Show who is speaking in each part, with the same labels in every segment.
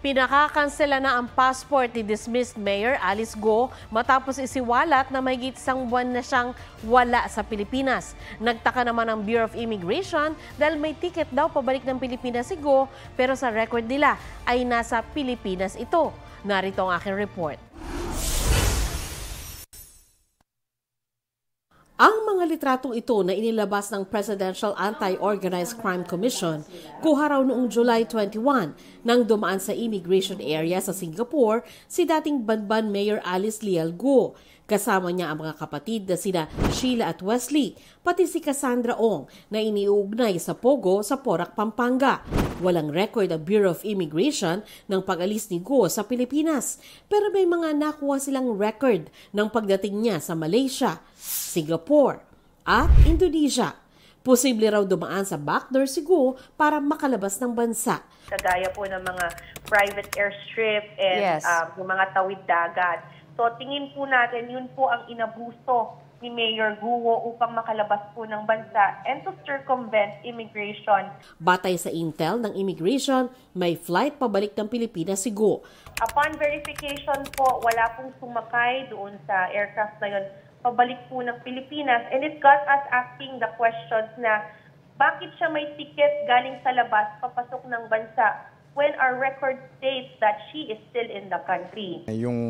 Speaker 1: Pinakakansela na ang passport ni dismissed Mayor Alice Go matapos isiwalat na mahigit isang buwan na siyang wala sa Pilipinas. Nagtaka naman ang Bureau of Immigration dahil may ticket daw pabalik ng Pilipinas si Go pero sa record nila ay nasa Pilipinas ito. Narito ang aking report. Ang mga litratong ito na inilabas ng Presidential Anti-Organized Crime Commission kuha raw noong July 21 nang dumaan sa immigration area sa Singapore si dating Banban Mayor Alice Leal Go. Kasama niya ang mga kapatid na sina Sheila at Wesley, pati si Cassandra Ong na iniuugnay sa Pogo sa Porac, Pampanga. Walang record ang Bureau of Immigration ng pag-alis ni Go sa Pilipinas, pero may mga nakuha silang record ng pagdating niya sa Malaysia, Singapore at Indonesia. Posible raw dumaan sa backdoor si Go para makalabas ng bansa.
Speaker 2: Kagaya po ng mga private airstrip and yung mga tawid dagat. So tingin po natin yun po ang inabuso ni Mayor Guo upang makalabas po ng bansa and to circumvent immigration.
Speaker 1: Batay sa intel ng immigration, may flight pabalik ng Pilipinas si Go.
Speaker 2: Upon verification po, wala pong sumakay doon sa aircraft na yun pabalik po ng Pilipinas, and it got us asking the questions na bakit siya may ticket galing sa labas papasok ng bansa when our record states that she is still in the country.
Speaker 3: Yung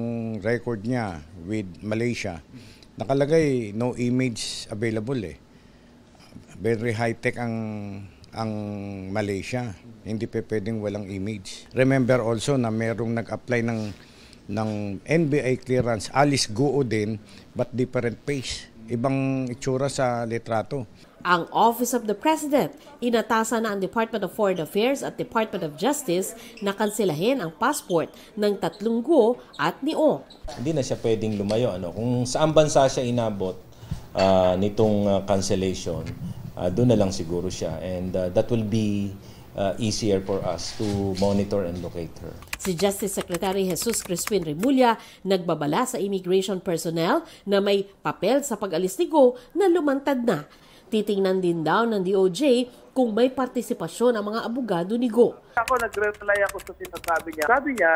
Speaker 3: record niya with Malaysia, nakalagay no image available eh. Very high-tech ang Malaysia. Hindi pa pwedeng walang image. Remember also na merong nag-apply ng NBI clearance, Alice Go din, but different face. Ibang itsura sa litrato.
Speaker 1: Ang Office of the President, inatasan na ang Department of Foreign Affairs at Department of Justice na kanselahin ang passport ng tatlong Go at ni Ong.
Speaker 4: Hindi na siya pwedeng lumayo. Kung saan bansa siya inabot nitong cancellation, doon na lang siguro siya. And that will be easier for us to monitor and locate her.
Speaker 1: Si Justice Secretary Jesus Crispin Remulla nagbabala sa immigration personnel na may papel sa pag-alis ni Go na lumantad na. Titingnan din daw ng DOJ kung may partisipasyon ang mga abogado ni Go.
Speaker 5: Ako nag-reply ako sa sinasabi niya. Sabi niya,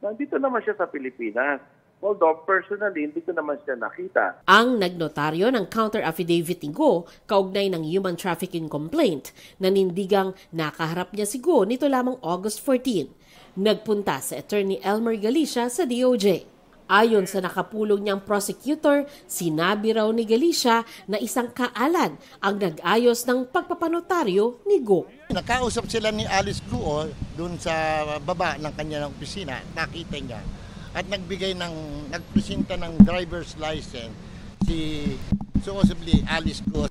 Speaker 5: nandito naman siya sa Pilipinas. Although personally, hindi ko naman siya nakita.
Speaker 1: Ang nagnotaryo ng counter-affidavit ni Go kaugnay ng human trafficking complaint, nanindigang nakaharap niya si Go nito lamang August 14. Nagpunta sa Attorney Elmer Galicia sa DOJ. Ayon sa nakapulong niyang prosecutor, sinabi raw ni Galicia na isang kaalan ang nag-ayos ng pagpapanotaryo ni Go.
Speaker 6: Nakausap sila ni Alice Go doon sa baba ng kanyang opisina, nakita niya. At nagpresenta ng driver's license si supposedly Alice Go.